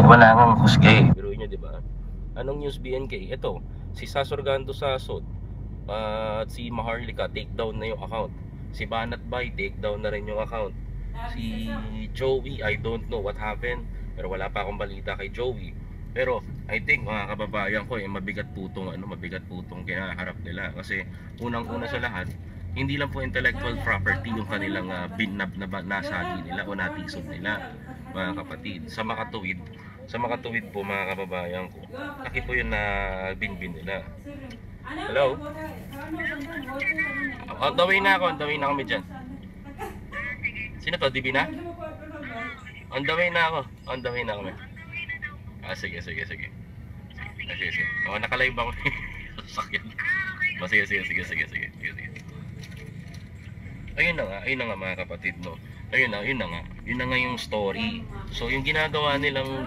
wala nang husga eh. Pero yun, di ba? Anong news BNK? Ito, si Sasorgando Sasod at si Maharlika take down na yung account. Si Banat Bay take down na rin yung account. Si Joey, I don't know what happened, pero wala pa akong balita kay Joey. Pero I think mga kababayan ko, mabigat putong kinaharap nila kasi unang-una sa lahat, hindi lang po intellectual property yung kanilang binab na nasagi nila o natisod nila, mga kapatid. Sa makatuwid po mga kababayan ko, laki po yun na binbin nila. Hello? On the way na kami dyan. Sino to? DB na? On the way na kami. Sige. O, nakalive ako. Sakyan. Sige. Ayun na nga mga kapatid, no. Ayun na nga yung story. So yung ginagawa nilang